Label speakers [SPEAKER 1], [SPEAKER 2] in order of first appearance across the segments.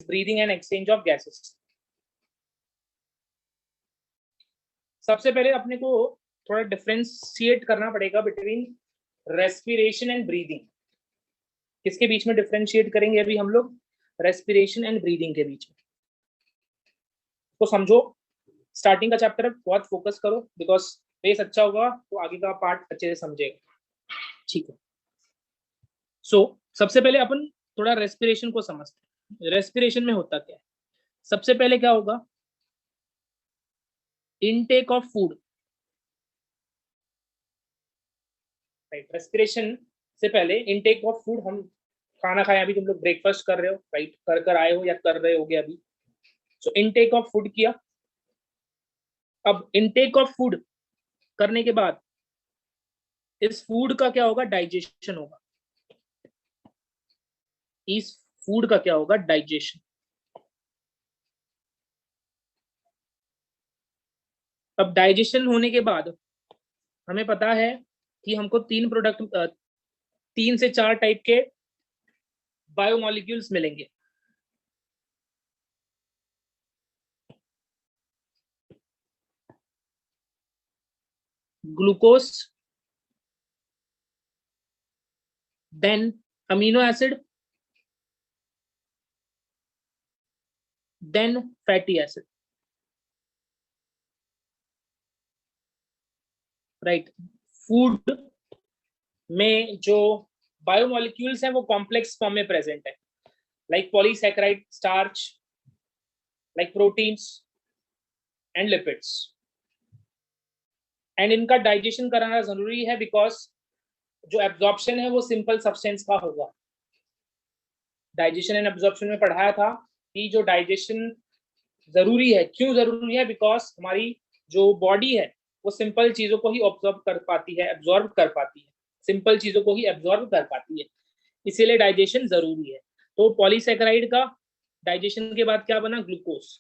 [SPEAKER 1] Breathing and exchange of gases. सबसे पहले अपने को थोड़ा डिफरेंशिएट करना पड़ेगा बिटवीन रेस्पिरेशन एंड ब्रीदिंग। किसके बीच में डिफरेंशिएट करेंगे अभी हम लोग? रेस्पिरेशन एंड ब्रीदिंग के बीच में। तो समझो, स्टार्टिंग का चैप्टर बहुत फोकस करो, बिकॉज बेस अच्छा होगा तो आगे का पार्ट अच्छे से समझेगा। ठीक है। सो सबसे पहले अपन थोड़ा रेस्पिरेशन को समझते हैं। रेस्पिरेशन में होता क्या है? सबसे पहले क्या होगा? Intake of food. Right, respiration से पहले इनटेक ऑफ फूड। हम खाना खाए, अभी तुम लोग ब्रेकफास्ट कर रहे हो, राइट, कर आए हो या कर रहे होगे अभी। सो इनटेक ऑफ फूड किया। अब इनटेक ऑफ फूड करने के बाद इस फूड का क्या होगा? डाइजेशन होगा। इस फूड का क्या होगा? डाइजेशन। अब डाइजेशन होने के बाद हमें पता है कि हमको 3 से 4 टाइप के बायोमोलिक्यूल्स मिलेंगे। Glucose, then amino acid, then fatty acid. Right, food में जो बायोमोलिक्यूल्स हैं वो कॉम्प्लेक्स फॉर्म में प्रेजेंट है, like polysaccharide, starch, like proteins and lipids. And इनका डाइजेशन कराना जरूरी है, बिकॉज जो एब्जॉर्प्शन है वो सिंपल सब्सटेंस का होगा। डाइजेशन एंड एब्जॉर्प्शन में पढ़ाया था कि जो डाइजेशन जरूरी है, क्यों जरूरी है? बिकॉज हमारी जो बॉडी है वो सिंपल चीजों को ही ऑब्जॉर्व कर पाती है, एब्जॉर्ब कर पाती है, सिंपल चीजों को ही एब्जॉर्ब कर पाती है, इसीलिए डाइजेशन जरूरी है। तो पॉलीसैकेराइड का डाइजेशन के बाद क्या बना? ग्लूकोज।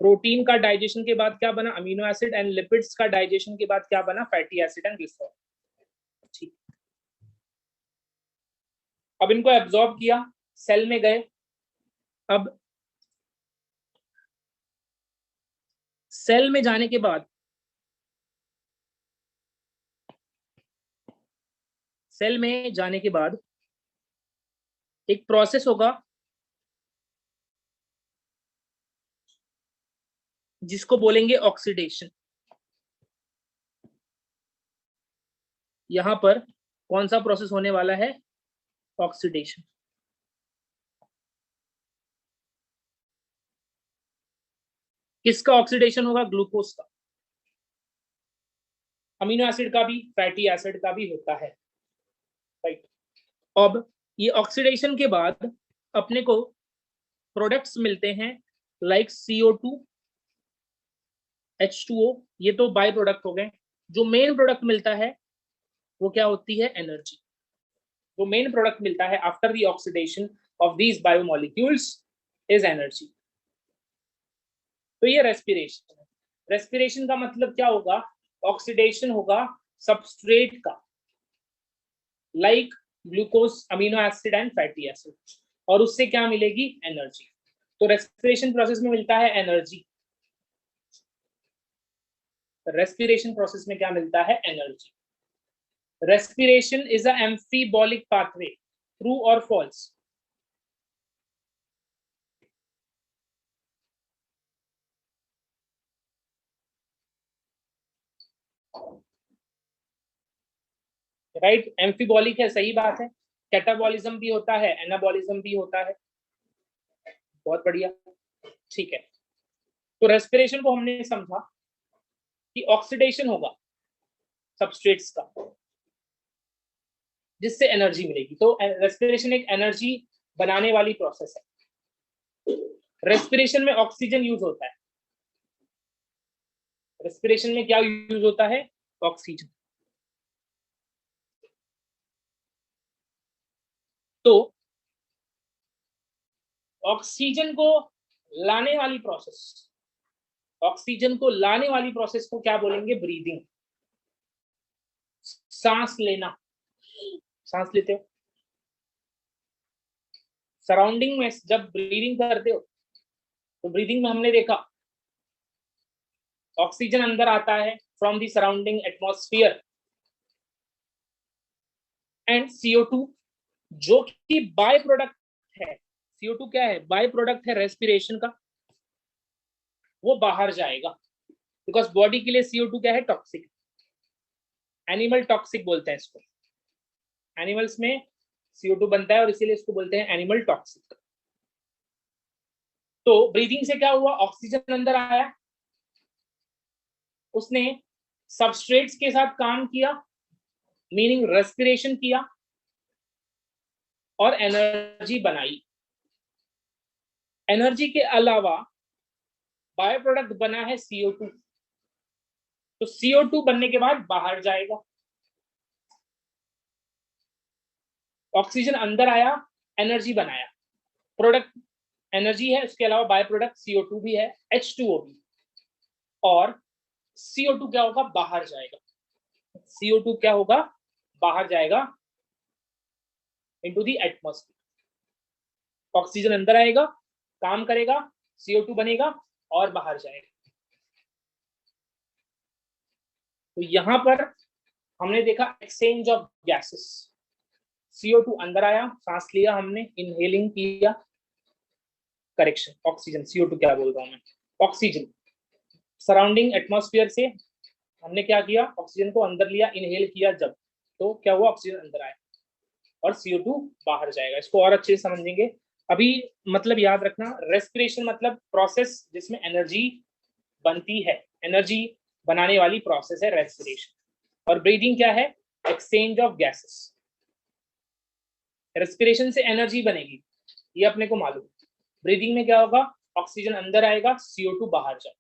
[SPEAKER 1] प्रोटीन का डाइजेशन के बाद क्या बना? Amino acid. एंड लिपिड्स का डाइजेशन के बाद क्या बना? Fatty acid and glycerol. ठीक, अब इनको एब्जॉर्ब किया, सेल में गए। अब सेल में जाने के बाद एक प्रोसेस होगा जिसको बोलेंगे ऑक्सीडेशन। यहां पर कौन सा प्रोसेस होने वाला है? ऑक्सीडेशन। किसका ऑक्सीडेशन होगा? ग्लूकोज का। अमीनो एसिड का भी, फैटी एसिड का भी होता है। राइट, अब ये ऑक्सीडेशन के बाद अपने को प्रोडक्ट्स मिलते हैं, लाइक CO2, H2O। ये तो बाय प्रोडक्ट हो गए। जो मेन प्रोडक्ट मिलता है वो क्या होती है? एनर्जी। जो मेन प्रोडक्ट मिलता है after the oxidation of these biomolecules is energy. तो ये रेस्पिरेशन है। रेस्पिरेशन का मतलब क्या होगा? ऑक्सीडेशन होगा सबस्ट्रेट का, like glucose, amino acid and fatty acid, और उससे क्या मिलेगी? एनर्जी। तो रेस्पिरेशन प्रोसेस में मिलता है एनर्जी। रेस्पिरेशन प्रोसेस में क्या मिलता है? Energy. Respiration is a amphibolic pathway, true और फॉल्स? राइट, एम्फीबॉलिक है, सही बात है। कैटाबॉलिज्म भी होता है, एनाबॉलिज्म भी होता है। बहुत बढ़िया, ठीक है। तो रेस्पिरेशन को हमने समझा कि ऑक्सीडेशन होगा सबस्ट्रेट्स का, जिससे एनर्जी मिलेगी। तो रेस्पिरेशन एक एनर्जी बनाने वाली प्रोसेस है। रेस्पिरेशन में ऑक्सीजन यूज होता है। रेस्पिरेशन में क्या यूज होता है? ऑक्सीजन। तो ऑक्सीजन को लाने वाली प्रोसेस, ऑक्सीजन को लाने वाली प्रोसेस को क्या बोलेंगे? ब्रीदिंग। सांस लेना, सांस लेते हो, सराउंडिंग में जब ब्रीदिंग करते हो तो ब्रीदिंग में हमने देखा ऑक्सीजन अंदर आता है from the surrounding atmosphere and CO2 जो कि बाय प्रोडक्ट है। CO2 क्या है? बाय प्रोडक्ट है रेस्पिरेशन का, वो बाहर जाएगा बिकॉज बॉडी के लिए CO2 क्या है? टॉक्सिक, एनिमल टॉक्सिक बोलते हैं इसको। एनिमल्स में CO2 बनता है और इसीलिए इसको बोलते हैं एनिमल टॉक्सिक। तो ब्रीदिंग से क्या हुआ? ऑक्सीजन अंदर आया, उसने सबस्ट्रेट्स के साथ काम किया, मीनिंग रेस्पिरेशन किया और एनर्जी बनाई। एनर्जी के अलावा बाय प्रोडक्ट बना है CO2, तो CO2 बनने के बाद बाहर जाएगा। ऑक्सीजन अंदर आया, एनर्जी बनाया, प्रोडक्ट एनर्जी है, उसके अलावा बाय प्रोडक्ट CO2 भी है, H2O भी, और CO2 क्या होगा? बाहर जाएगा। CO2 क्या होगा? बाहर जाएगा इनटू द एटमॉस्फेयर। ऑक्सीजन अंदर आएगा, काम करेगा, CO2 बनेगा और बाहर जाएगा। तो यहां पर हमने देखा एक्सचेंज ऑफ गैसेस। CO2 अंदर आया, सांस लिया हमने, इनहेलिंग किया, करेक्शन, ऑक्सीजन, CO2 क्या बोल रहा हूं मैं, ऑक्सीजन सराउंडिंग एटमॉस्फेयर से हमने क्या किया? ऑक्सीजन को अंदर लिया, इनहेल किया जब, तो क्या हुआ? ऑक्सीजन अंदर आया और CO2 बाहर जाएगा। इसको और अच्छे से समझेंगे। अभी मतलब याद रखना, रेस्पिरेशन मतलब प्रोसेस जिसमें एनर्जी बनती है, एनर्जी बनाने वाली प्रोसेस है रेस्पिरेशन। और ब्रीदिंग क्या है? Exchange of gases. रेस्पिरेशन से एनर्जी बनेगी, ये अपने को मालूम। ब्रीदिंग में क्या होगा? ऑक्सीजन अंदर आएगा, CO2 बाहर जाएगा।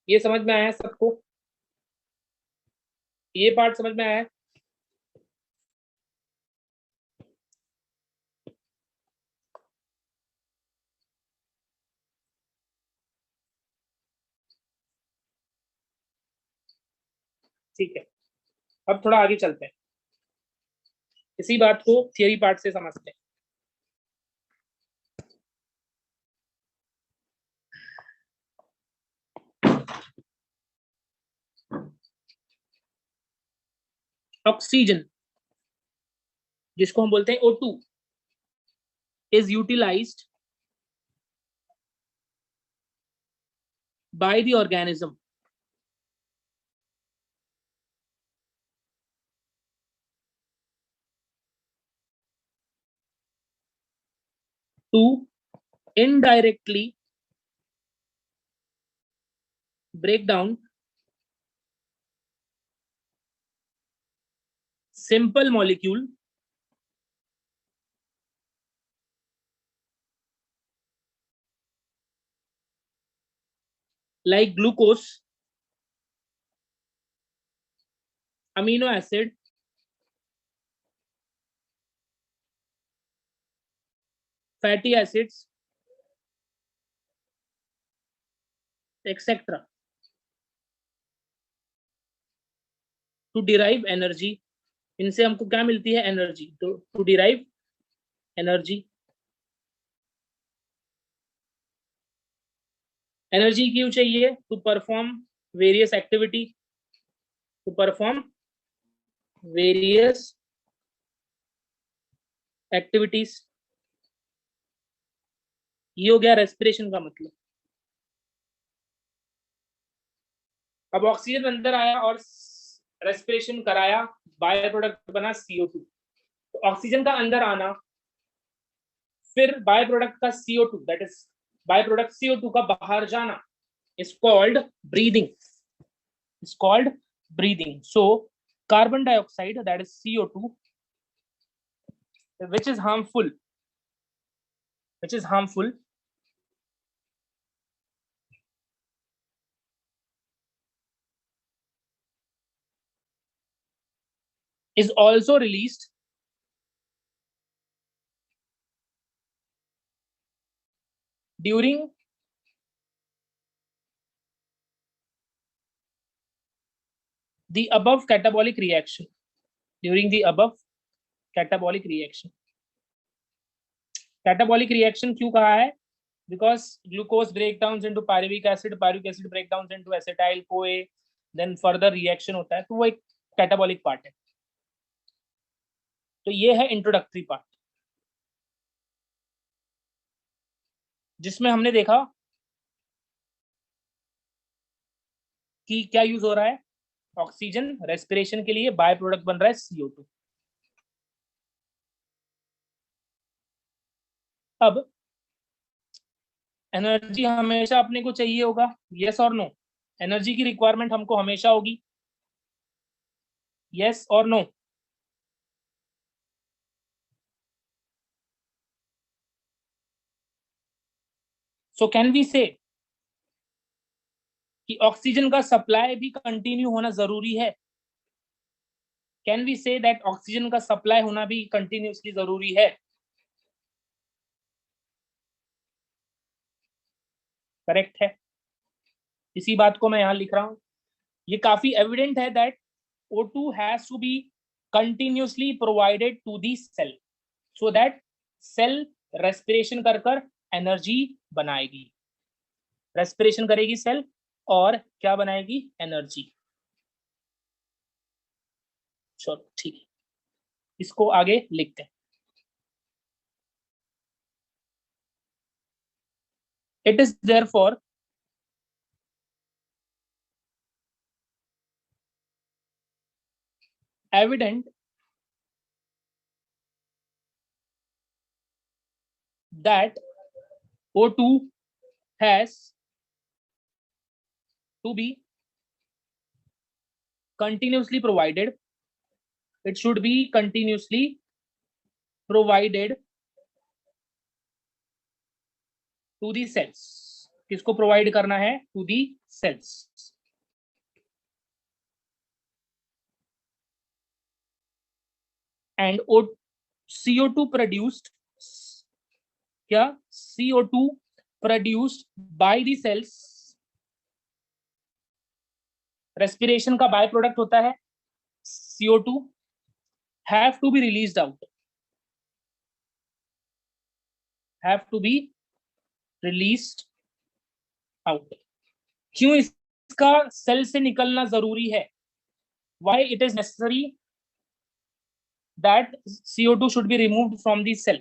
[SPEAKER 1] ये समझ में आया सबको? ये पार्ट समझ में आया? ठीक है, अब थोड़ा आगे चलते हैं, इसी बात को थियरी पार्ट से समझते हैं। ऑक्सीजन जिसको हम बोलते हैं O2 is utilized by the organism to indirectly break down simple molecule like glucose, amino acid, fatty acids, etc. to derive energy। इनसे हमको क्या मिलती है? एनर्जी। तो टू डिराइव एनर्जी, एनर्जी क्यों चाहिए? To perform various activity, to perform various activities. ये हो गया रेस्पिरेशन का मतलब। अब ऑक्सीजन अंदर आया और रेस्पिरेशन कराया, बाय प्रोडक्ट बना CO2। तो ऑक्सीजन का अंदर आना, फिर बाय प्रोडक्ट का CO2, that is by product CO2 का बाहर जाना, is called breathing, is called breathing. So carbon dioxide, that is CO2, which is harmful, which is harmful, is also released during the above catabolic reaction, during the above catabolic reaction। Catabolic reaction क्यों कहा है? Because glucose break down into pyruvic acid break down into acetyl CoA, then further reaction होता है, तो वो एक catabolic part है। तो ये है इंट्रोडक्टरी पार्ट, जिसमें हमने देखा कि क्या यूज हो रहा है, ऑक्सीजन रेस्पिरेशन के लिए, बाय प्रोडक्ट बन रहा है CO2। अब एनर्जी हमेशा अपने को चाहिए होगा, यस और नो? एनर्जी की रिक्वायरमेंट हमको हमेशा होगी, यस और नो? सो कैन वी से कि ऑक्सीजन का सप्लाई भी कंटिन्यू होना जरूरी है? Can we say that oxygen का सप्लाई होना भी कंटिन्यूसली जरूरी है? करेक्ट है, इसी बात को मैं यहां लिख रहा हूं। ये काफी एविडेंट है that O2 has to be continuously provided to the cell so that cell respiration कर कर एनर्जी बनाएगी, रेस्पिरेशन करेगी सेल और क्या बनाएगी? एनर्जी। चलो ठीक है, इसको आगे लिखते हैं। It is therefore evident that O2 has to be continuously provided. It should be continuously provided to the cells. किसको प्रोवाइड करना है? To the cells. And CO2 produced, क्या? CO2 produced by the cells, respiration का byproduct होता है CO2, have to be released out, have to be released out। क्यों इसका cell से निकलना जरूरी है? Why it is necessary that CO2 should be removed from the cell?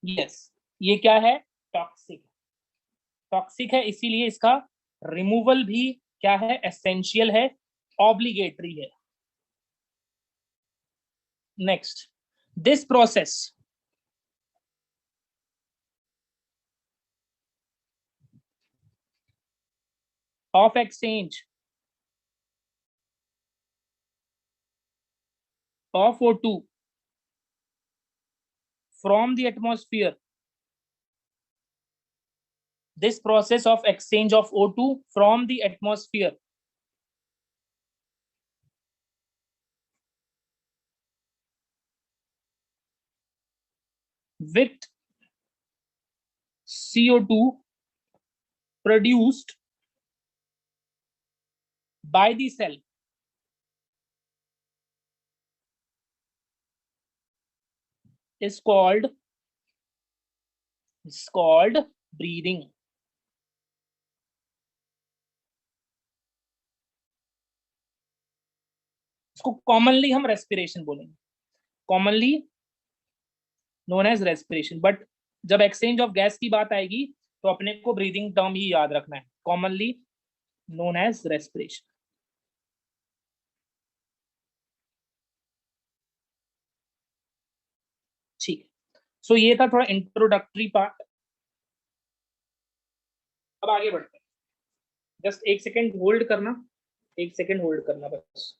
[SPEAKER 1] Yes, ये क्या है? टॉक्सिक, टॉक्सिक है, इसीलिए इसका रिमूवल भी क्या है? एसेंशियल है, ऑब्लिगेटरी है। Next, this process of exchange of O2 from the atmosphere, this process of exchange of O2 from the atmosphere with CO2 produced by the cell is called breathing। इसको commonly हम respiration बोलेंगे, commonly known as respiration, but जब exchange of gas की बात आएगी तो अपने को ब्रीदिंग टर्म ही याद रखना है, कॉमनली नोन एज रेस्पिरेशन। ठीक है, सो ये था थोड़ा इंट्रोडक्टरी पार्ट। अब आगे बढ़ते हैं, जस्ट एक सेकेंड होल्ड करना, एक सेकेंड होल्ड करना बस।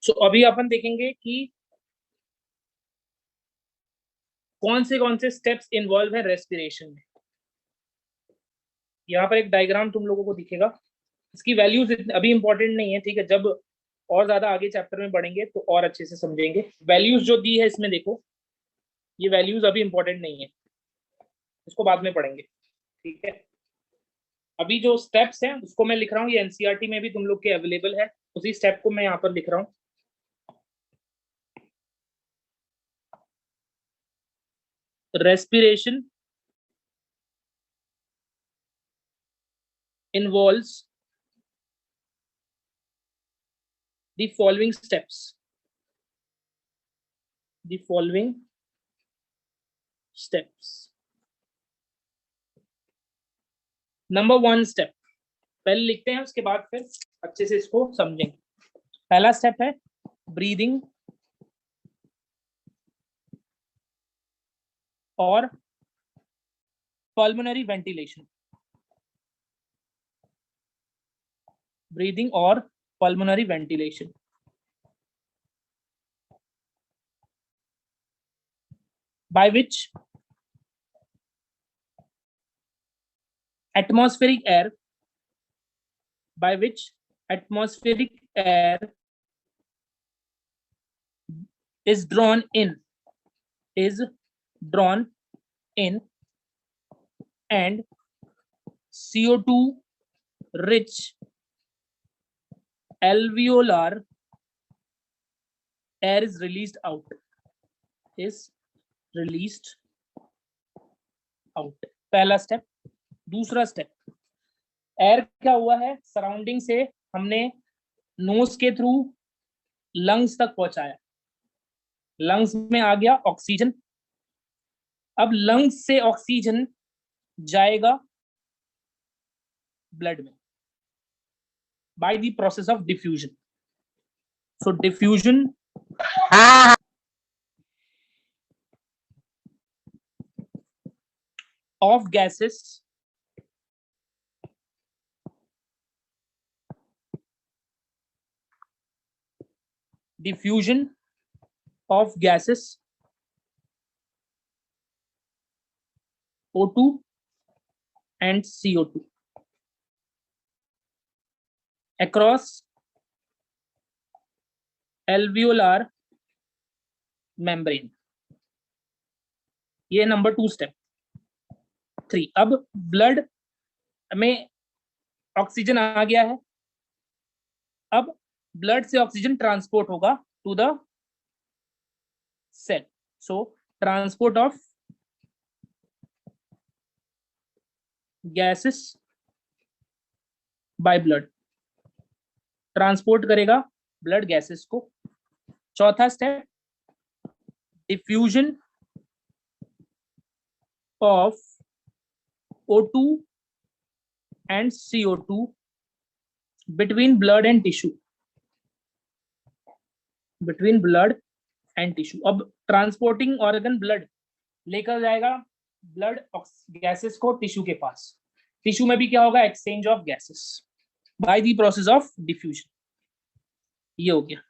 [SPEAKER 1] सो अभी अपन देखेंगे कि कौन से स्टेप्स इन्वॉल्व है रेस्पिरेशन में। यहाँ पर एक डायग्राम तुम लोगों को दिखेगा। इसकी वैल्यूज अभी इंपॉर्टेंट नहीं है, ठीक है, जब और ज्यादा आगे चैप्टर में बढ़ेंगे तो और अच्छे से समझेंगे। वैल्यूज जो दी है इसमें देखो, ये वैल्यूज अभी इंपॉर्टेंट नहीं है, इसको बाद में पढ़ेंगे, ठीक है। अभी जो स्टेप्स हैं उसको मैं लिख रहा हूँ, ये एनसीईआरटी में भी तुम लोग के अवेलेबल है, उसी स्टेप को मैं यहाँ पर लिख रहा हूँ। Respiration involves the following steps. The following steps. Number 1 step पहले लिखते हैं, उसके बाद फिर अच्छे से इसको समझेंगे। पहला स्टेप है ब्रीदिंग और पल्मोनरी वेंटिलेशन। ब्रीदिंग और pulmonary ventilation. by which atmospheric air is drawn in and CO2 rich alveolar air is released out. पहला स्टेप। दूसरा स्टेप, एयर क्या हुआ है, सराउंडिंग से हमने नोज के थ्रू लंग्स तक पहुंचाया, लंग्स में आ गया ऑक्सीजन। अब लंग्स से ऑक्सीजन जाएगा ब्लड में by the process of diffusion. So diffusion of gases O2 and CO2 across alveolar membrane। ये नंबर 2 स्टेप। 3, अब ब्लड में ऑक्सीजन आ गया है, अब ब्लड से ऑक्सीजन ट्रांसपोर्ट होगा to the cell. So transport of gases by blood, transport करेगा blood gases को। चौथा step, diffusion of O2 and CO2 between blood and tissue, between blood and tissue। अब ट्रांसपोर्टिंग ऑर्गन ब्लड लेकर जाएगा blood gases को tissue के पास। Tissue में भी क्या होगा, exchange of gases by the process of diffusion. ये हो गया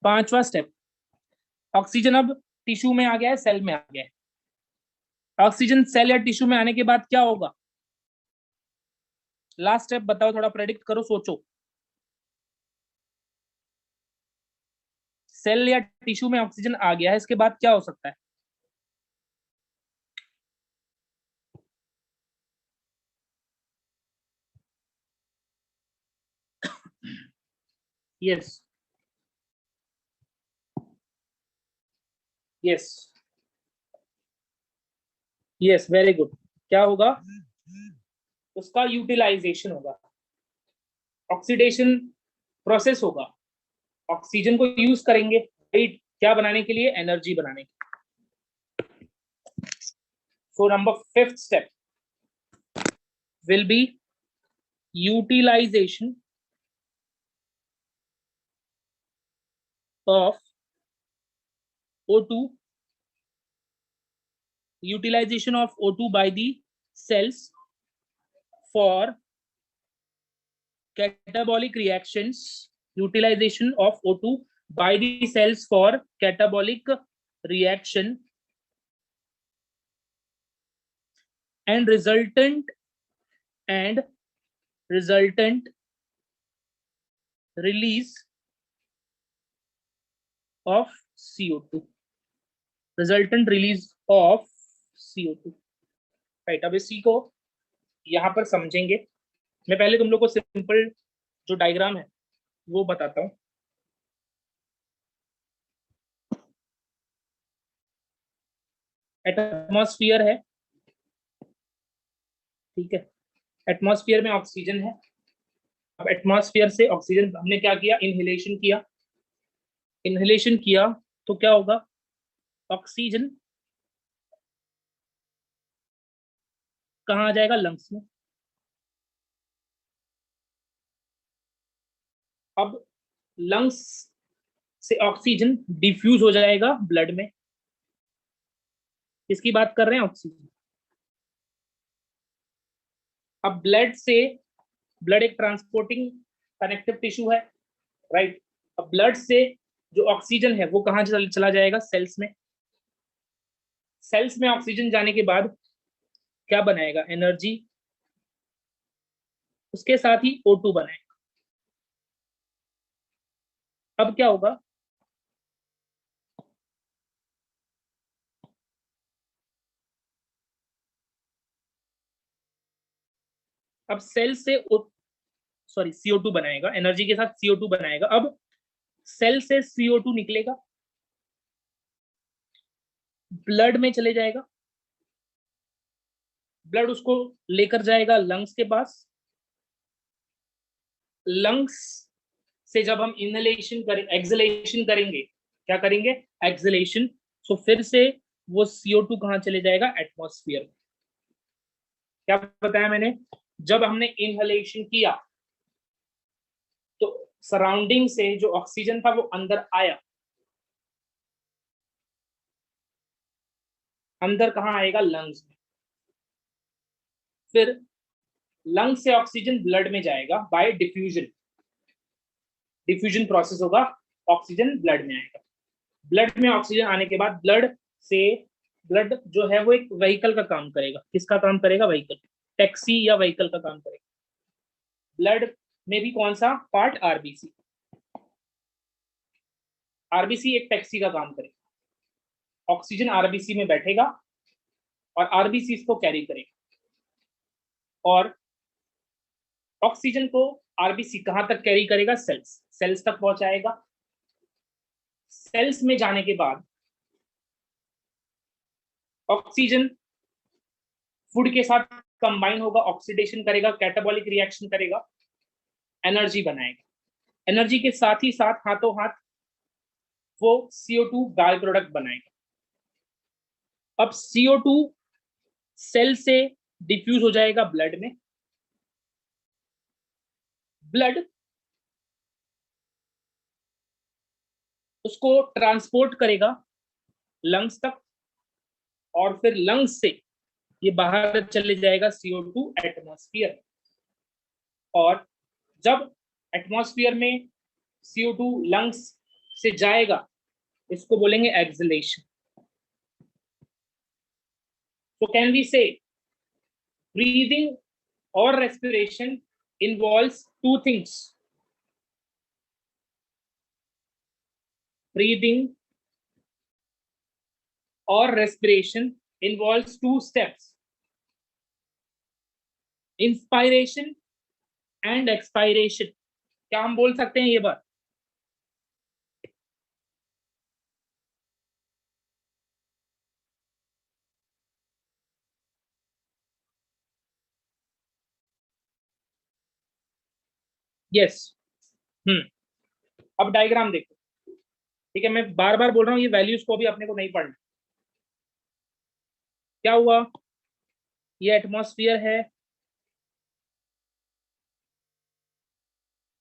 [SPEAKER 1] 5वां स्टेप। ऑक्सीजन अब टिश्यू में आ गया है, सेल में आ गया है। ऑक्सीजन सेल या टिश्यू में आने के बाद क्या होगा, लास्ट स्टेप बताओ, थोड़ा प्रेडिक्ट करो, सोचो। सेल या टिश्यू में ऑक्सीजन आ गया है, इसके बाद क्या हो सकता है? Yes yes yes, very good. क्या होगा, उसका यूटिलाइजेशन होगा, ऑक्सीडेशन प्रोसेस होगा, ऑक्सीजन को यूज करेंगे क्या बनाने के लिए, एनर्जी बनाने के लिए। So number 5th step will be utilisation of O2, utilization of O2 by the cells for catabolic reactions, utilization of O2 by the cells for catabolic reaction and resultant release of CO2, resultant release of CO2। Right, अब इसी को यहाँ पर समझेंगे। मैं पहले तुम लोग को सिंपल जो डायग्राम है वो बताता हूँ। एटमॉस्फेयर है, ठीक है, एटमॉस्फेयर में ऑक्सीजन है। अब एटमॉस्फेयर से ऑक्सीजन हमने क्या किया, इनहेलेशन किया। इनहेलेशन किया तो क्या होगा, ऑक्सीजन कहाँ आ जाएगा, लंग्स में। अब लंग्स से ऑक्सीजन डिफ्यूज हो जाएगा ब्लड में। किसकी बात कर रहे हैं, ऑक्सीजन। अब ब्लड एक ट्रांसपोर्टिंग कनेक्टिव टिश्यू है, राइट। अब ब्लड से जो ऑक्सीजन है वो कहाँ चला जाएगा, सेल्स में। सेल्स में ऑक्सीजन जाने के बाद क्या बनाएगा, एनर्जी, उसके साथ ही O2 बनाएगा। अब क्या होगा, अब सेल से CO2 बनाएगा, एनर्जी के साथ CO2 बनाएगा। अब सेल से CO2 निकलेगा, ब्लड में चले जाएगा, ब्लड उसको लेकर जाएगा लंग्स के पास। लंग्स से जब हम इनहेलेशन करें, एक्सहेलेशन करेंगे, क्या करेंगे, एक्सहेलेशन। सो फिर से वो CO2 कहाँ चले जाएगा, एटमॉस्फेयर में। क्या बताया मैंने, जब हमने इनहेलेशन किया तो सराउंडिंग से जो ऑक्सीजन था वो अंदर आया, अंदर कहाँ आएगा, लंग्स में। फिर लंग्स से ऑक्सीजन ब्लड में जाएगा बाय डिफ्यूजन, डिफ्यूजन प्रोसेस होगा, ऑक्सीजन ब्लड में आएगा। ब्लड में ऑक्सीजन आने के बाद ब्लड जो है वो एक व्हीकल का काम करेगा। किसका काम करेगा, व्हीकल, टैक्सी या व्हीकल का काम करेगा। ब्लड में भी कौन सा पार्ट, आरबीसी। आरबीसी एक टैक्सी का काम करेगा, ऑक्सीजन आरबीसी में बैठेगा और आरबीसी इसको कैरी करेगा, और ऑक्सीजन को आरबीसी कहां तक कैरी करेगा, सेल्स, सेल्स तक पहुंचाएगा। सेल्स में जाने के बाद ऑक्सीजन फूड के साथ कंबाइन होगा, ऑक्सीडेशन करेगा, कैटाबॉलिक रिएक्शन करेगा, एनर्जी बनाएगा। एनर्जी के साथ ही साथ हाथों हाथ वो CO2 बाय प्रोडक्ट बनाएगा। अब CO2 सेल से डिफ्यूज हो जाएगा ब्लड में, ब्लड उसको ट्रांसपोर्ट करेगा लंग्स तक, और फिर लंग्स से ये बाहर चले जाएगा CO2 एटमॉस्फेयर। और जब एटमॉस्फेयर में CO2 लंग्स से जाएगा, इसको बोलेंगे acceleration. So can we say breathing or respiration involves two things? Breathing or respiration involves two steps: inspiration and expiration. क्या हम बोल सकते हैं ये बात? यस। अब डायग्राम देखो, ठीक है, मैं बार बार बोल रहा हूँ, ये वैल्यूज को भी अपने को नहीं पढ़ना। क्या हुआ, ये एटमॉस्फेयर है,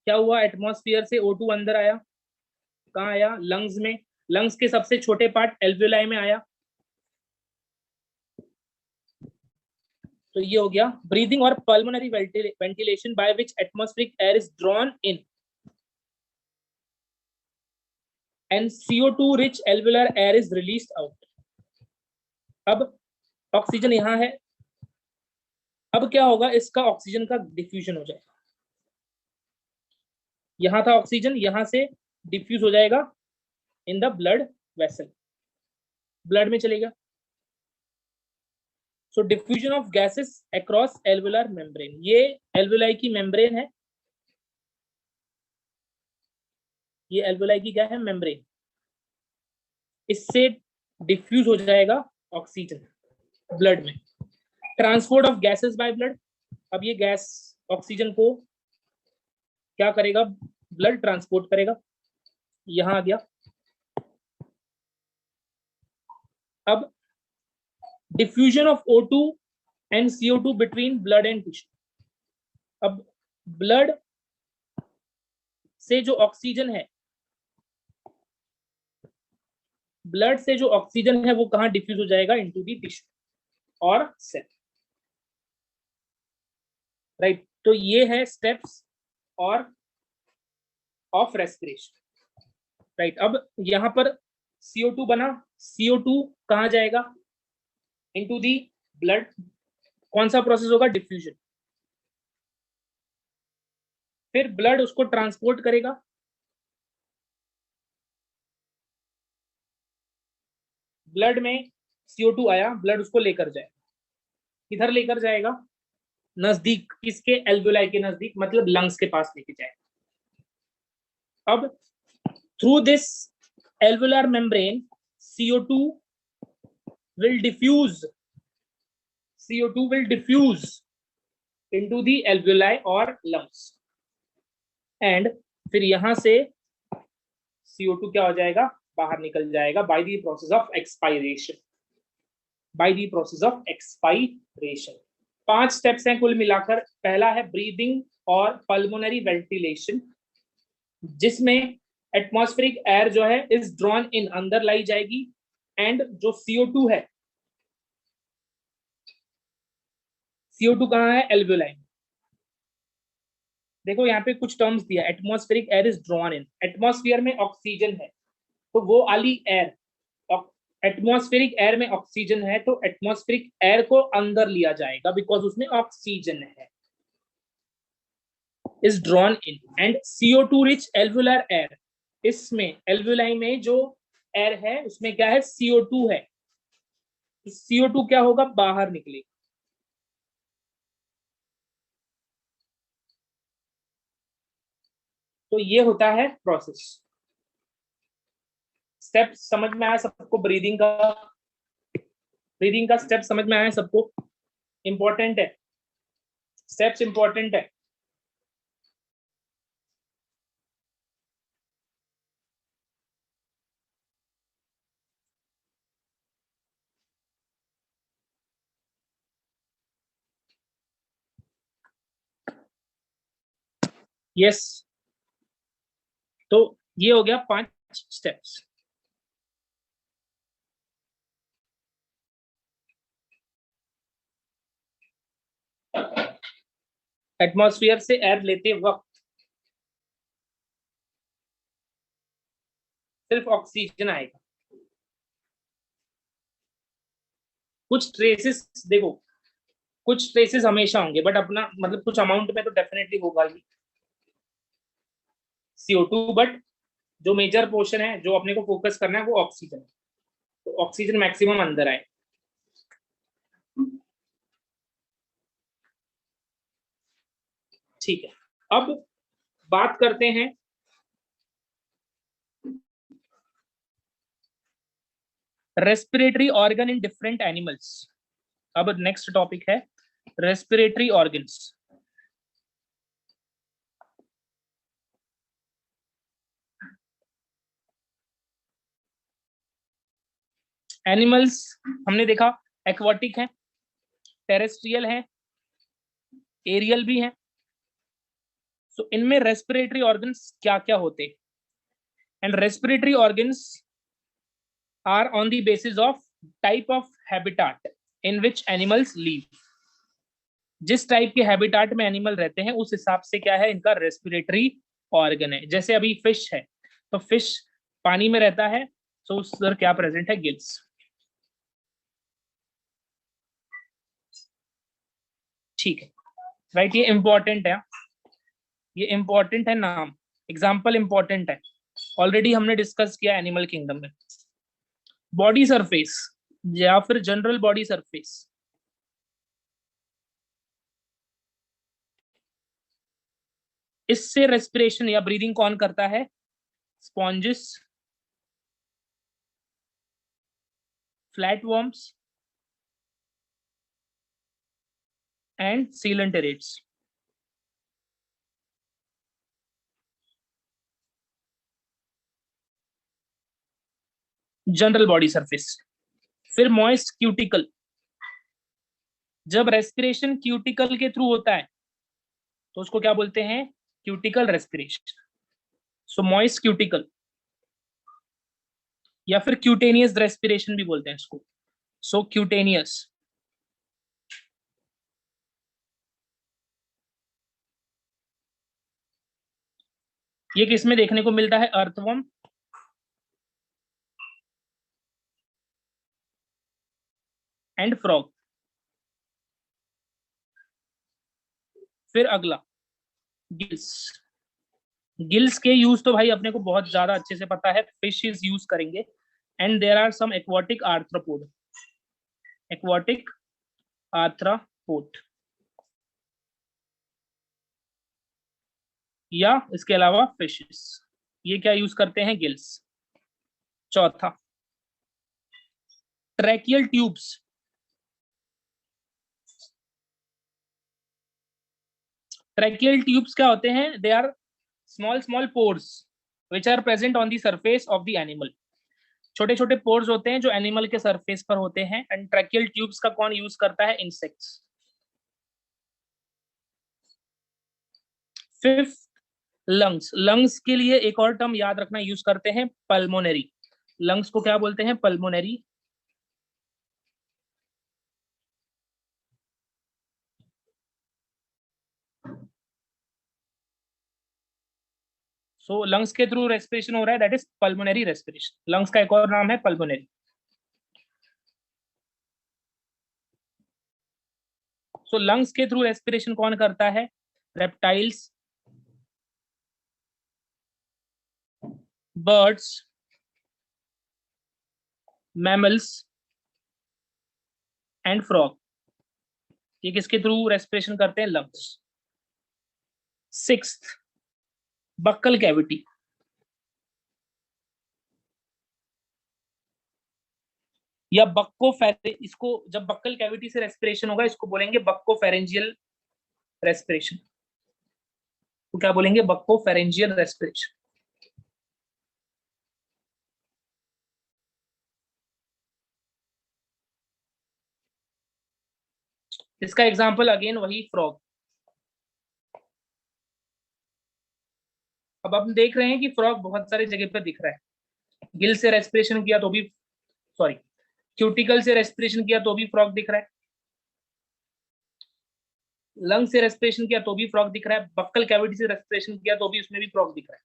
[SPEAKER 1] क्या हुआ, एटमॉस्फेयर से O2 अंदर आया, कहाँ आया, लंग्स में, लंग्स के सबसे छोटे पार्ट एल्वियोलाई में आया। तो ये हो गया ब्रीदिंग और pulmonary ventilation by which atmospheric air is drawn in and CO2 rich alveolar air is released out. अब ऑक्सीजन यहाँ है, अब क्या होगा, इसका ऑक्सीजन का डिफ्यूजन हो जाएगा। यहां था ऑक्सीजन, यहां से डिफ्यूज हो जाएगा in the blood vessel, blood में चलेगा। So diffusion of gases across alveolar membrane, ये एल्वुलाई की मेम्ब्रेन है, ये एल्वुलाई की क्या है, मेम्ब्रेन, इससे डिफ्यूज हो जाएगा ऑक्सीजन ब्लड में। Transport of gases by blood, अब ये गैस ऑक्सीजन को क्या करेगा, ब्लड ट्रांसपोर्ट करेगा, यहां आ गया। अब diffusion of O2 and CO2 between blood and tissue, अब ब्लड से जो ऑक्सीजन है, ब्लड से जो ऑक्सीजन है वो कहां डिफ्यूज हो जाएगा, इनटू द टिश्यू और सेल, राइट। तो ये है स्टेप्स और ऑफ रेस्पिरेशन, राइट। अब यहां पर CO2 बना, CO2 कहां जाएगा, इनटू दी ब्लड, कौन सा प्रोसेस होगा, डिफ्यूजन। फिर ब्लड उसको ट्रांसपोर्ट करेगा, ब्लड में CO2 आया, ब्लड उसको लेकर जाएगा, किधर लेकर जाएगा, नजदीक, किसके, एल्वुलाई के नजदीक, मतलब लंग्स के पास लेके जाएगा। अब through this alveolar membrane CO2 will diffuse, CO2 will diffuse into the alveoli or lungs, and फिर यहां से CO2 क्या हो जाएगा, बाहर निकल जाएगा by the process of expiration, by the process of expiration। 5 steps हैं कुल मिलाकर। पहला है ब्रीदिंग और पल्मोनरी वेंटिलेशन, जिसमें एटमॉस्फेरिक एयर जो है इज ड्रॉन इन, अंदर लाई जाएगी, एंड जो CO2 है, CO2 कहाँ है, एल्वुलाई। देखो यहाँ पे कुछ टर्म्स दिया, atmospheric air is drawn in, atmosphere में ऑक्सीजन है तो वो वाली एयर, एटमॉस्फेरिक एयर में ऑक्सीजन है तो एटमॉस्फेरिक एयर को अंदर लिया जाएगा बिकॉज उसमें ऑक्सीजन है। is drawn in and CO2 rich alveolar air, इसमें alveoli में जो air है उसमें क्या है, CO2 है, तो CO2 क्या होगा, बाहर निकलेगा। तो ये होता है प्रोसेस। स्टेप समझ में आया सबको? ब्रीदिंग का स्टेप समझ में आया सबको? इंपॉर्टेंट है, स्टेप्स इंपॉर्टेंट है। यस, तो ये हो गया 5 स्टेप्स। एटमॉस्फेयर से एयर लेते वक्त सिर्फ ऑक्सीजन आएगा। कुछ ट्रेसेस देखो, कुछ ट्रेसेस हमेशा होंगे, बट अपना मतलब कुछ अमाउंट में तो डेफिनेटली होगा ही CO2, बट जो मेजर पोर्शन है जो अपने को फोकस करना है वो ऑक्सीजन है, तो ऑक्सीजन मैक्सिमम अंदर आए। ठीक है, अब बात करते हैं respiratory organ in different animals. अब नेक्स्ट टॉपिक है रेस्पिरेटरी ऑर्गन्स। एनिमल्स हमने देखा एक्वाटिक है, टेरेस्ट्रियल है, एरियल भी है। सो इनमें रेस्पिरेटरी ऑर्गन्स क्या क्या होते हैं? And respiratory organs are on the basis of type of habitat in which animals live. जिस टाइप के हैबिटाट में एनिमल रहते हैं उस हिसाब से क्या है इनका रेस्पिरेटरी ऑर्गन है। जैसे अभी फिश है, तो फिश पानी में रहता है, तो उस पर क्या प्रेजेंट है, गिल्स। ठीक है, राइट, ये इंपॉर्टेंट है, ये इंपॉर्टेंट है नाम, एग्जाम्पल इंपॉर्टेंट है, ऑलरेडी हमने डिस्कस किया एनिमल किंगडम में। बॉडी सरफेस या फिर जनरल बॉडी सरफेस, इससे रेस्पिरेशन या ब्रीदिंग कौन करता है? Sponges, flatworms and coelenterates. General body surface. फिर मॉइस्ट क्यूटिकल, जब रेस्पिरेशन क्यूटिकल के थ्रू होता है तो उसको क्या बोलते हैं? Cuticle respiration. So moist cuticle या फिर क्यूटेनियस रेस्पिरेशन भी बोलते हैं इसको। So cutaneous. ये किसमें देखने को मिलता है? Earthworm and frog. फिर अगला गिल्स। गिल्स के यूज तो भाई अपने को बहुत ज्यादा अच्छे से पता है, फिशेस यूज करेंगे। And there are some aquatic arthropod, aquatic arthropod, या इसके अलावा फिशेस, ये क्या यूज करते हैं? गिल्स। चौथा ट्रैकियल ट्यूब्स। ट्रैकियल ट्यूब्स क्या होते हैं? They are small small pores which are present on the surface of the animal. छोटे छोटे पोर्स होते हैं जो एनिमल के सरफेस पर होते हैं। एंड ट्रैकियल ट्यूब्स का कौन यूज करता है? इंसेक्ट्स। Fifth lungs. लंग्स के लिए एक और टर्म याद रखना, यूज करते हैं पल्मोनरी। लंग्स को क्या बोलते हैं? पल्मोनरी। सो लंग्स के थ्रू रेस्पिरेशन हो रहा है, that is pulmonary respiration. Lungs का एक और नाम है पल्मोनरी। सो लंग्स के थ्रू रेस्पिरेशन कौन करता है? Reptiles, birds, mammals and frog, ये किसके थ्रू रेस्पिरेशन करते हैं? लंग्स। सिक्स्थ, बक्कल कैविटी, या इसको जब बक्कल कैविटी से रेस्पिरेशन होगा इसको बोलेंगे बक्को फेरेंजियल रेस्पिरेशन। तो क्या बोलेंगे? बक्को फेरेंजियल रेस्पिरेशन। इसका एग्जांपल अगेन वही फ्रॉग। अब हम देख रहे हैं कि फ्रॉग बहुत सारी जगह पर दिख रहा है। गिल से रेस्पिरेशन किया तो भी, सॉरी, क्यूटिकल से रेस्पिरेशन किया तो भी फ्रॉग दिख रहा है, लंग से रेस्पिरेशन किया तो भी फ्रॉग दिख रहा है, बक्कल कैविटी से रेस्पिरेशन किया तो भी उसमें भी फ्रॉग दिख रहा है।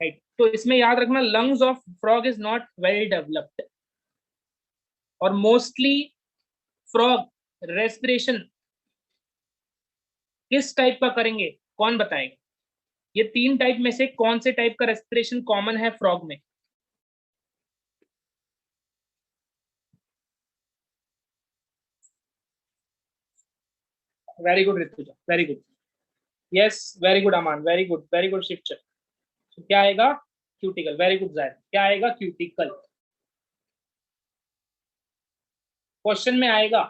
[SPEAKER 1] राइट, तो इसमें याद रखना lungs of frog is not well developed, और मोस्टली फ्रॉग रेस्पिरेशन किस टाइप का करेंगे? कौन बताएगा? ये तीन टाइप में से कौन से टाइप का रेस्पिरेशन कॉमन है फ्रॉग में? Very good Rutuja, very good. Yes, very good Aman, very good Shivchar. तो क्या आएगा? क्यूटिकल। वेरी गुड जायद, क्या आएगा? क्यूटिकल। क्वेश्चन में आएगा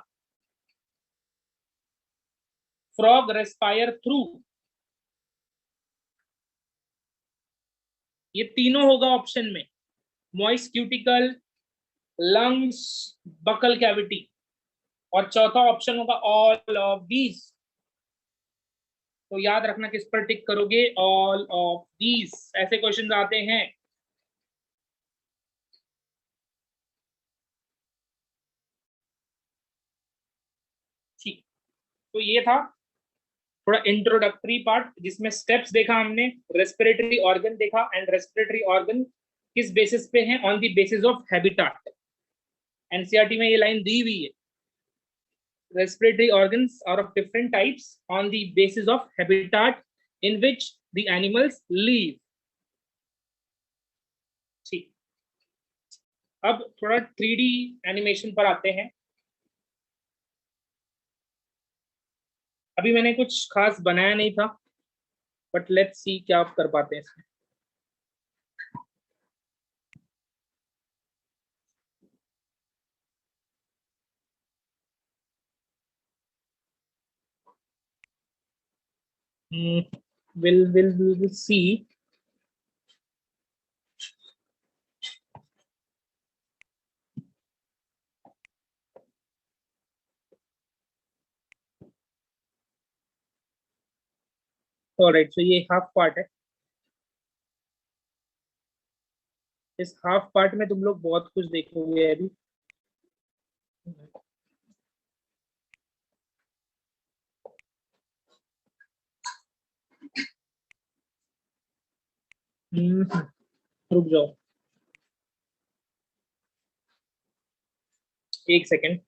[SPEAKER 1] फ्रॉग रेस्पायर थ्रू, ये तीनों होगा ऑप्शन में, moist cuticle, lungs, buccal cavity, और चौथा ऑप्शन होगा ऑल ऑफ दीज। तो याद रखना किस पर टिक करोगे? All of these. ऐसे क्वेश्चन आते हैं। ठीक, तो ये था थोड़ा इंट्रोडक्टरी पार्ट जिसमें स्टेप्स देखा हमने, रेस्पिरेटरी ऑर्गन देखा, एंड रेस्पिरेटरी ऑर्गन किस बेसिस पे है? On the basis of habitat. NCERT में ये लाइन दी हुई है, respiratory organs are of different types on the basis of habitat in which the animals live। ठीक, अब थोड़ा 3D एनिमेशन पर आते हैं। अभी मैंने कुछ खास बनाया नहीं था, बट लेट्स सी क्या आप कर पाते हैं इसमें। We'll see। ऑलराइट, तो ये हाफ पार्ट है। इस हाफ पार्ट में तुम लोग बहुत कुछ देखोगे अभी। रुक जाओ एक सेकेंड।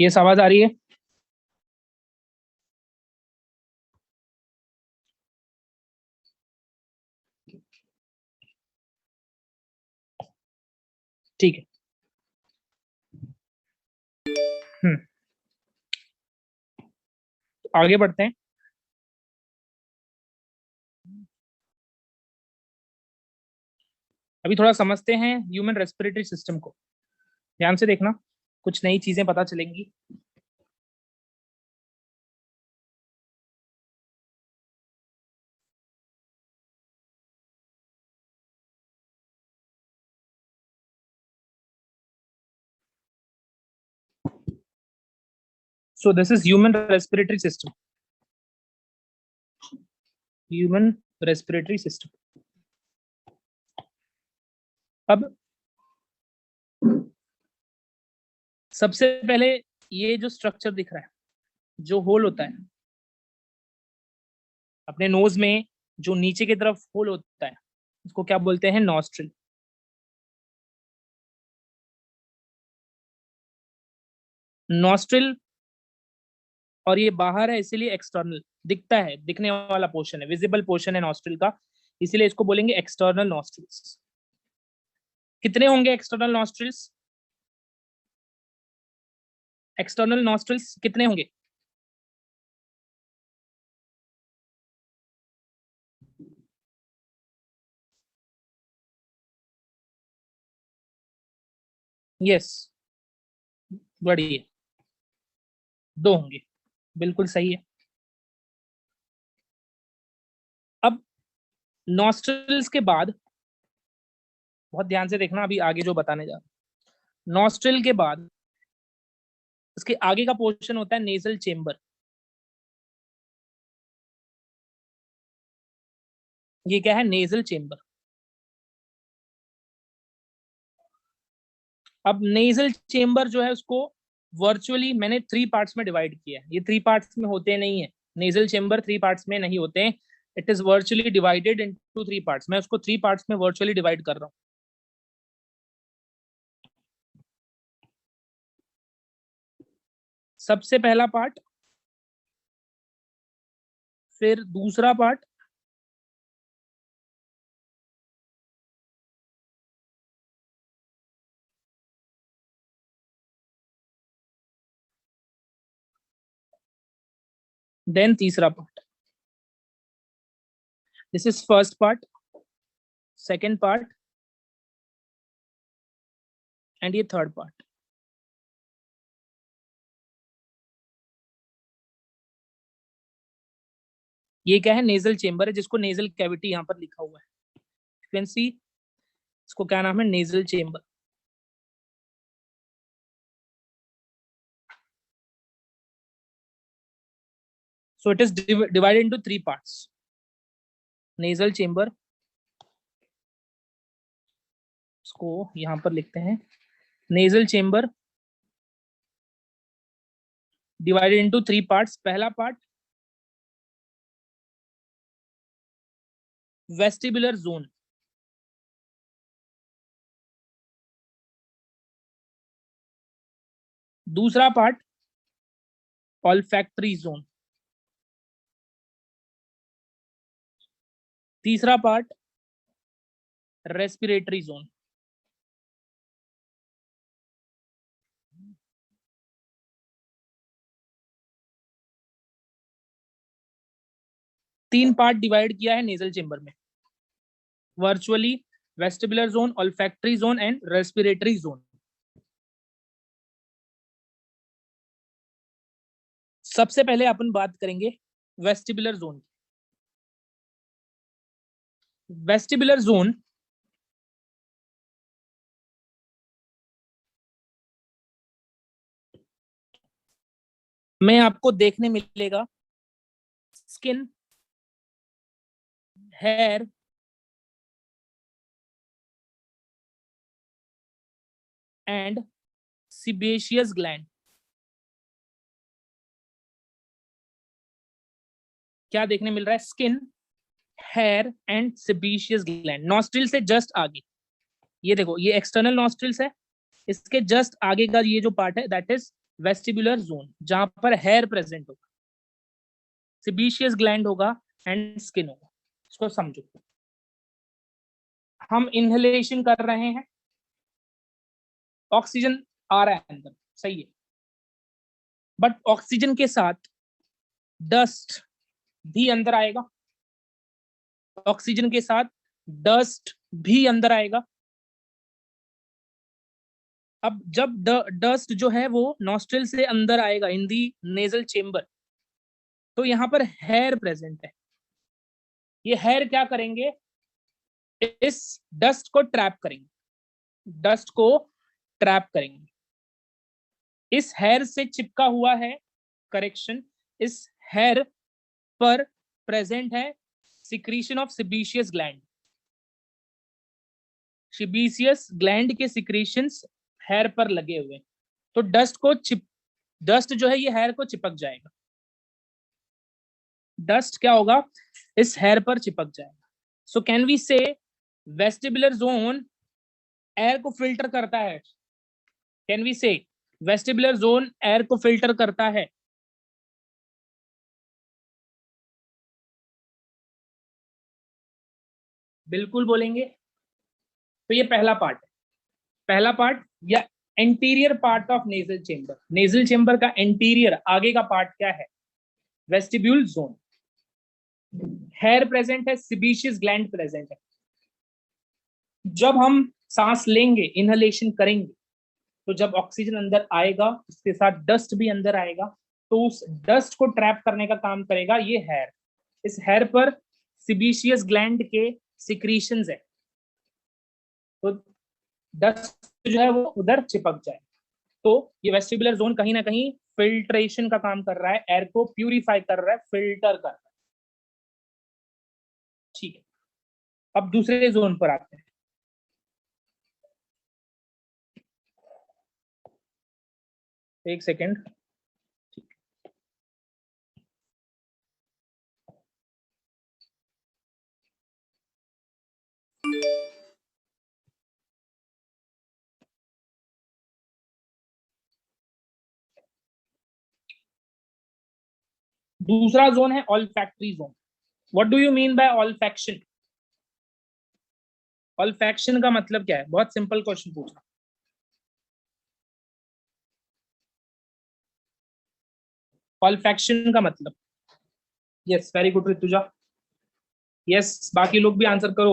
[SPEAKER 1] ये आवाज आ रही है? ठीक है। आगे बढ़ते हैं। अभी थोड़ा समझते हैं ह्यूमन रेस्पिरेटरी सिस्टम को। ध्यान से देखना, कुछ नई चीजें पता चलेंगी। So this is human respiratory system. Human respiratory system. अब सबसे पहले ये जो स्ट्रक्चर दिख रहा है, जो होल होता है अपने नोज में, जो नीचे की तरफ होल होता है, उसको क्या बोलते हैं? नॉस्ट्रिल। नॉस्ट्रिल, और ये बाहर है इसीलिए एक्सटर्नल दिखता है, दिखने वाला पोर्शन है, विजिबल पोर्शन है नॉस्ट्रिल का, इसीलिए इसको बोलेंगे एक्सटर्नल नॉस्ट्रिल्स। कितने होंगे एक्सटर्नल नॉस्ट्रिल्स? एक्सटर्नल नॉस्ट्रिल्स कितने होंगे? यस, बढ़िया, दो होंगे, बिल्कुल सही है। अब नॉस्ट्रिल्स के बाद, बहुत ध्यान से देखना अभी आगे जो बताने जा रहा हूं, नॉस्ट्रिल के बाद उसके आगे का पोर्शन होता है नेजल चेम्बर। ये क्या है? Nasal chamber. अब नेजल चेम्बर जो है उसको वर्चुअली मैंने थ्री पार्ट्स में डिवाइड किया है। ये थ्री पार्ट्स में होते नहीं है, नेजल चेम्बर थ्री पार्ट्स में नहीं होते हैं। It is virtually divided into three parts. मैं उसको थ्री पार्ट्स में वर्चुअली डिवाइड कर रहा हूँ। सबसे पहला पार्ट, फिर दूसरा पार्ट, देन तीसरा part. This is first part, second part, and ये थर्ड पार्ट। ये क्या है? नेजल चेम्बर है, जिसको नेजल कैविटी यहाँ पर लिखा हुआ है। यू कैन सी, इसको क्या नाम है? Nasal chamber. So it is divided into three parts. Nasal chamber, इसको यहां पर लिखते हैं, nasal chamber divided into three parts. पहला पार्ट वेस्टिबुलर जोन, दूसरा पार्ट ऑल्फैक्टरी जोन, तीसरा पार्ट रेस्पिरेटरी जोन। तीन पार्ट डिवाइड किया है नेजल चेम्बर में, virtually, vestibular zone, olfactory zone and respiratory zone. सबसे पहले अपन बात करेंगे वेस्टिबुलर जोन की। वेस्टिबुलर जोन में आपको देखने मिलेगा skin, hair, and sebaceous gland. क्या देखने मिल रहा है? Skin, hair and sebaceous gland. Nostril से जस्ट आगे, ये देखो, ये एक्सटर्नल नॉस्ट्रिल्स है, इसके जस्ट आगे का ये जो पार्ट है दैट इज वेस्टिबुलर जोन, जहां पर हेयर प्रेजेंट होगा, सेबेशियस ग्लैंड होगा एंड स्किन होगा। इसको समझो। हम इनहेलेशन कर रहे हैं, ऑक्सीजन आ रहा है अंदर, सही है, बट ऑक्सीजन के साथ डस्ट भी अंदर आएगा, ऑक्सीजन के साथ डस्ट भी अंदर आएगा। अब जब डस्ट जो है वो नॉस्ट्रिल से अंदर आएगा इन दी नेजल चेम्बर, तो यहां पर हेयर प्रेजेंट है। ये हेयर क्या करेंगे, इस डस्ट को ट्रैप करेंगे, डस्ट को ट्रैप करेंगे। इस हेयर से चिपका हुआ है, करेक्शन, इस हेयर पर प्रेजेंट है secretion of sebaceous gland. Sebaceous gland के सिक्रीशंस हेयर पर लगे हुए, तो डस्ट जो है ये हेयर को चिपक जाएगा, डस्ट क्या होगा, इस हेयर पर चिपक जाएगा। सो कैन वी से वेस्टिबुलर जोन एयर को फिल्टर करता है, कैन वी से वेस्टिबुलर जोन एयर को फिल्टर करता है। बिल्कुल बोलेंगे। तो ये पहला पार्ट है, पहला पार्ट या anterior part of nasal chamber. Nasal chamber का एंटीरियर आगे का पार्ट क्या है, वेस्टिब्यूल जोन। हेयर प्रेजेंट है, सिबीशियस ग्लैंड प्रेजेंट है। जब हम सांस लेंगे, इनहलेशन करेंगे, तो जब ऑक्सीजन अंदर आएगा उसके साथ डस्ट भी अंदर आएगा, तो उस डस्ट को ट्रैप करने का काम करेगा ये हेयर। इस हेयर पर सिबीशियस ग्लैंड के सिक्रीशंस है, तो डस्ट जो है वो उधर चिपक जाए। तो ये वेस्टिबुलर जोन कहीं ना कहीं फिल्ट्रेशन का काम कर रहा है, एयर को प्यूरिफाई कर रहा है, फिल्टर कर रहा है। ठीक है, अब दूसरे जोन पर आते हैं। एक सेकेंड। दूसरा जोन है olfactory zone. What do you mean by olfaction? Olfaction का मतलब क्या है? बहुत सिंपल क्वेश्चन पूछा। ऑल्फैक्शन का मतलब, yes very good Rutuja, yes बाकी लोग भी आंसर करो।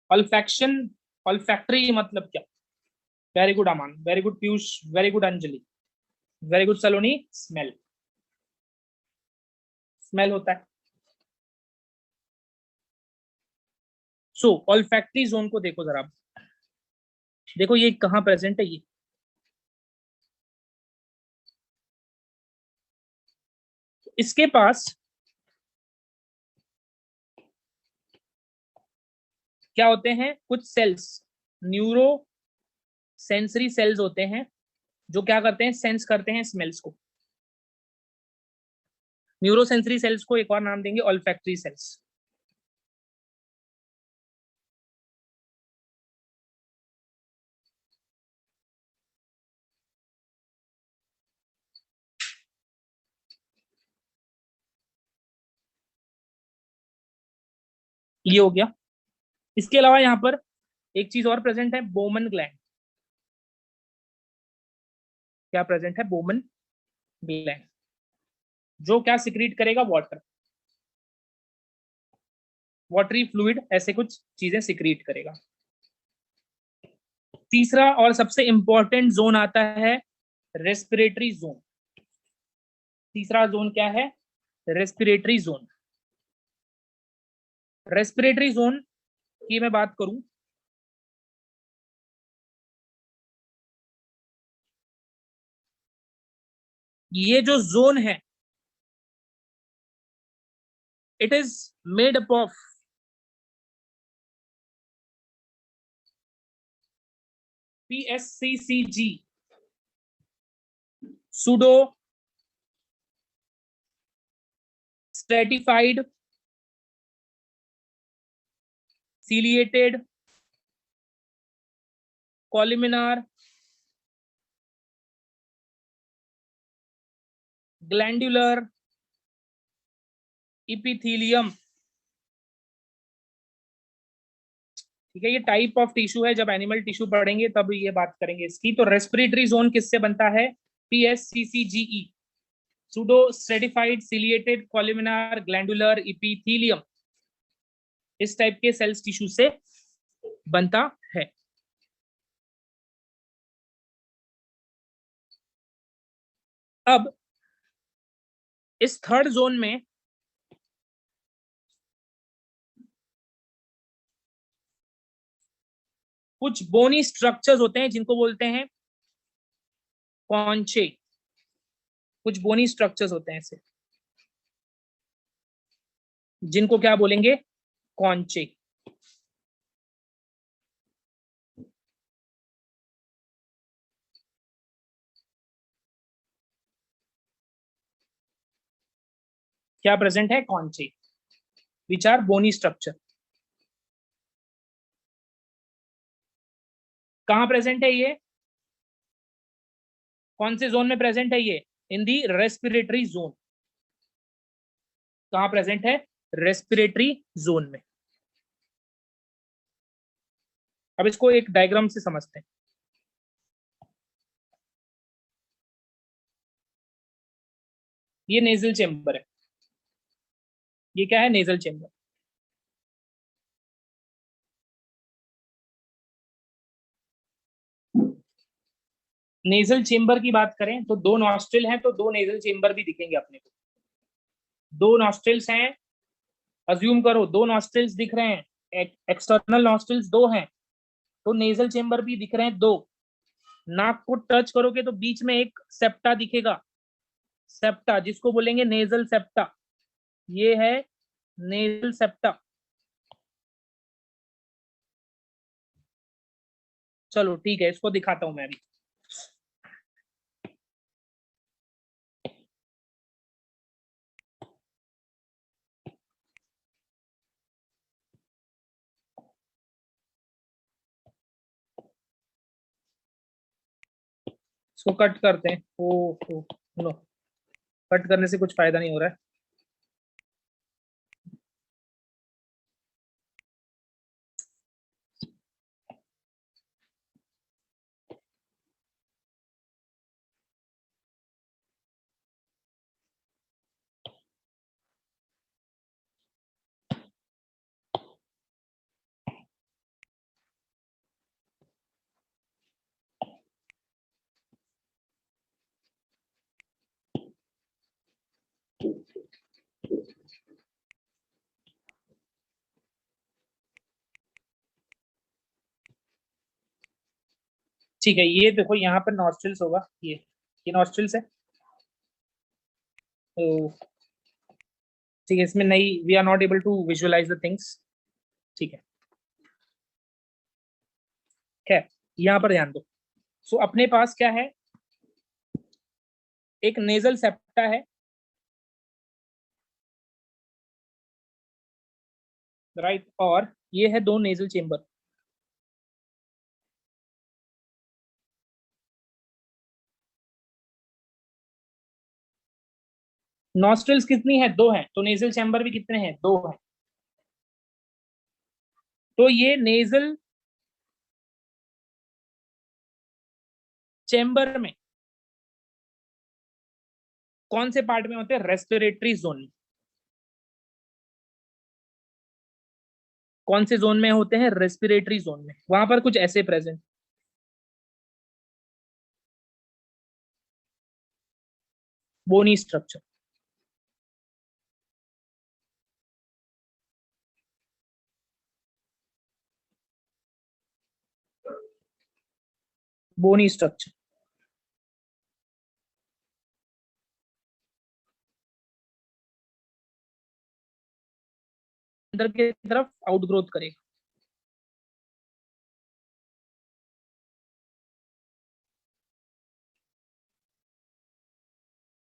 [SPEAKER 1] ऑल्फैक्शन, ऑल्फैक्टरी मतलब क्या? Very good Aman, very good Piyush, very good Anjali, very good Saloni. Smell, smell होता है। सो ऑल्फैक्टरी जोन को देखो जरा, देखो ये कहाँ प्रेजेंट है। ये इसके पास क्या होते हैं, कुछ सेल्स, न्यूरो सेंसरी सेल्स होते हैं, जो क्या करते हैं, सेंस करते हैं स्मेल्स को। न्यूरो सेंसरी सेल्स को एक और नाम देंगे ऑल्फैक्टरी सेल्स। ये हो गया। इसके अलावा यहाँ पर एक चीज और प्रेजेंट है, बोमन ग्लैंड। क्या प्रेजेंट है? बोमन ग्लैंड, जो क्या सिक्रीट करेगा, वाटर, वाटरी फ्लूइड, ऐसे कुछ चीजें सिक्रीट करेगा। तीसरा और सबसे इंपॉर्टेंट जोन आता है रेस्पिरेटरी जोन। तीसरा जोन क्या है? Respiratory zone. रेस्पिरेटरी जोन की मैं बात करूं, ये जो जोन है, it is made up of PSCCG, pseudo stratified ciliated columnar glandular epithelium. ठीक है, ये टाइप ऑफ टिश्यू है, जब एनिमल टिश्यू पढ़ेंगे तब ये बात करेंगे इसकी। तो रेस्पिरेटरी जोन किससे बनता है? PSCCGE, pseudo stratified ciliated columnar glandular epithelium, इस टाइप के सेल्स टिश्यू से बनता है। अब इस थर्ड जोन में कुछ बोनी स्ट्रक्चर्स होते हैं जिनको बोलते हैं कॉन्चे। कुछ बोनी स्ट्रक्चर्स होते हैं ऐसे, जिनको क्या बोलेंगे? कॉन्चे। क्या प्रेजेंट है? कॉन्चे, विच आर बोनी स्ट्रक्चर। कहां प्रेजेंट है ये? कौन से जोन में प्रेजेंट है ये? इन दी रेस्पिरेटरी जोन। कहां प्रेजेंट है? रेस्पिरेटरी जोन में। अब इसको एक डायग्राम से समझते हैं। ये नेजल चेम्बर है। ये क्या है? Nasal chamber. नेजल चेम्बर की बात करें तो दो नॉस्ट्रिल हैं, तो दो नेजल चेम्बर भी दिखेंगे अपने को। दो नॉस्ट्रिल्स हैं, अज्यूम करो दो नॉस्ट्रिल्स दिख रहे हैं, एक्सटर्नल नॉस्ट्रिल्स दो हैं, तो नेजल चेम्बर भी दिख रहे हैं दो। नाक को टच करोगे तो बीच में एक सेप्टा दिखेगा, सेप्टा, जिसको बोलेंगे नेजल सेप्टा। ये है नेजल सेप्टा। चलो ठीक है, इसको दिखाता हूं मैं भी। इसको कट करते हैं। ओ नो, कट करने से कुछ फायदा नहीं हो रहा है। ठीक है, ये देखो यहाँ पर नॉस्ट्रिल्स होगा, ये नॉस्ट्रिल्स है। तो ठीक है, इसमें नहीं, we are not able to visualise the things. ठीक है, खैर यहाँ पर ध्यान दो। सो अपने पास क्या है? एक नेजल सेप्टा है, राइट, और ये है दो नेजल चेम्बर। नॉस्ट्रिल्स कितनी है? दो है, तो नेजल चैम्बर भी कितने हैं? दो है। तो ये नेजल चैम्बर में कौन से पार्ट में होते हैं? रेस्पिरेटरी जोन में। कौन से जोन में होते हैं? रेस्पिरेटरी जोन में। वहां पर कुछ ऐसे present, bony structure. Bony structure अंदर की तरफ आउटग्रोथ करेगा।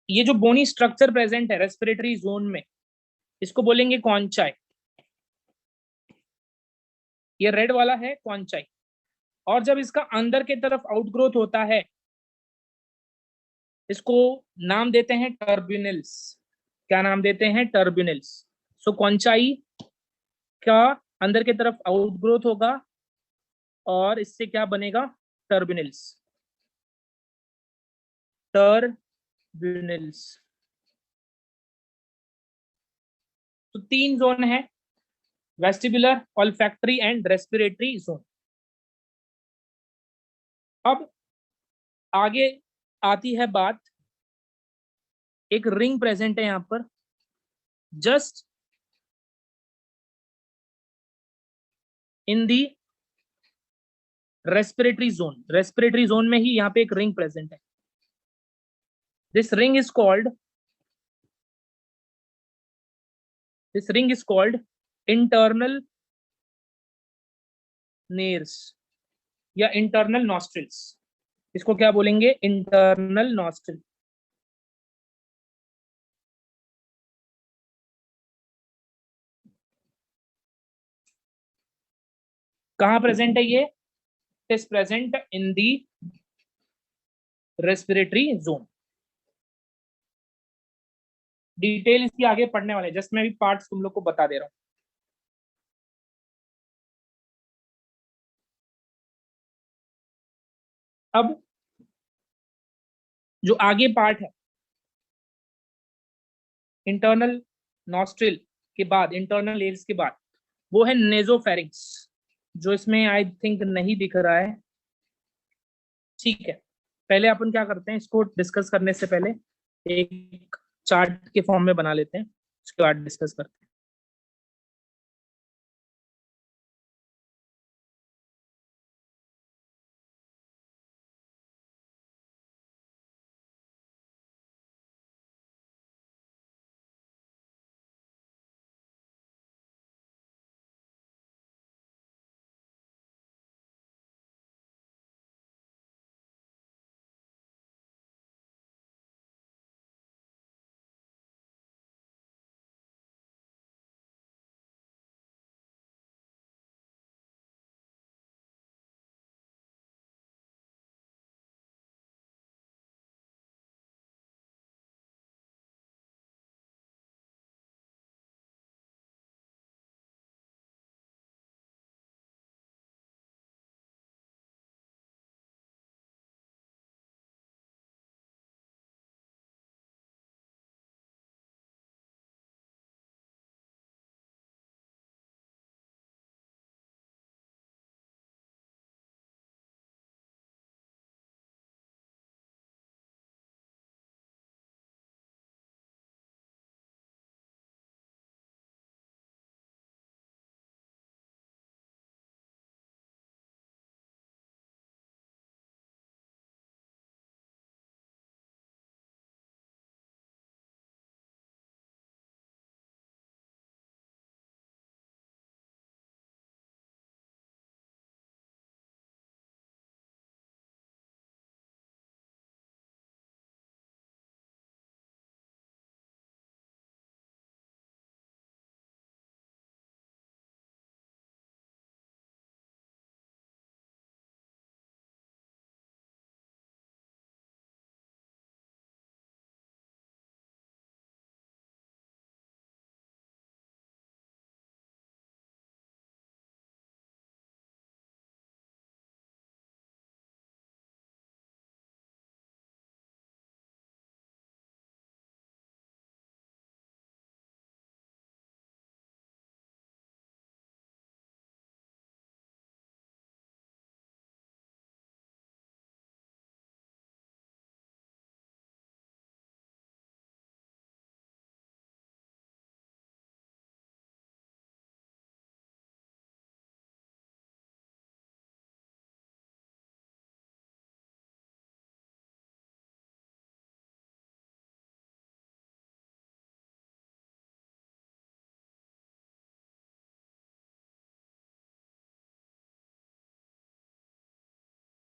[SPEAKER 1] ये जो बोनी स्ट्रक्चर प्रेजेंट है रेस्पिरेटरी जोन में, इसको बोलेंगे कॉन्चाई। ये रेड वाला है कॉन्चाई। और जब इसका अंदर की तरफ आउटग्रोथ होता है इसको नाम देते हैं टर्ब्यूनल्स। क्या नाम देते हैं? टर्ब्यूनल्स। सो कौनचाई का अंदर की तरफ आउटग्रोथ होगा और इससे क्या बनेगा? टर्ब्यूनल्स। टर्ब्यूनल्स। तो 3 जोन है, vestibular, olfactory and respiratory zone. अब आगे आती है बात, एक रिंग प्रेजेंट है यहां पर just in the respiratory zone. Respiratory zone में ही यहाँ पे एक रिंग प्रेजेंट है। This ring is called internal nares या इंटरनल नॉस्ट्रिल्स। इसको क्या बोलेंगे? Internal nostril. कहां प्रेजेंट है ये? It is present in the respiratory zone. Detail इसकी आगे पढ़ने वाले, जस्ट मैं भी पार्ट्स तुम लोग को बता दे रहा हूं। अब जो आगे पार्ट है इंटरनल नॉस्ट्रिल के बाद, इंटरनल एयर्स के बाद, वो है नेजोफेरिंक्स, जो इसमें आई थिंक नहीं दिख रहा है। ठीक है, पहले अपन क्या करते हैं, इसको डिस्कस करने से पहले एक चार्ट के फॉर्म में बना लेते हैं, उसके बाद डिस्कस करते हैं।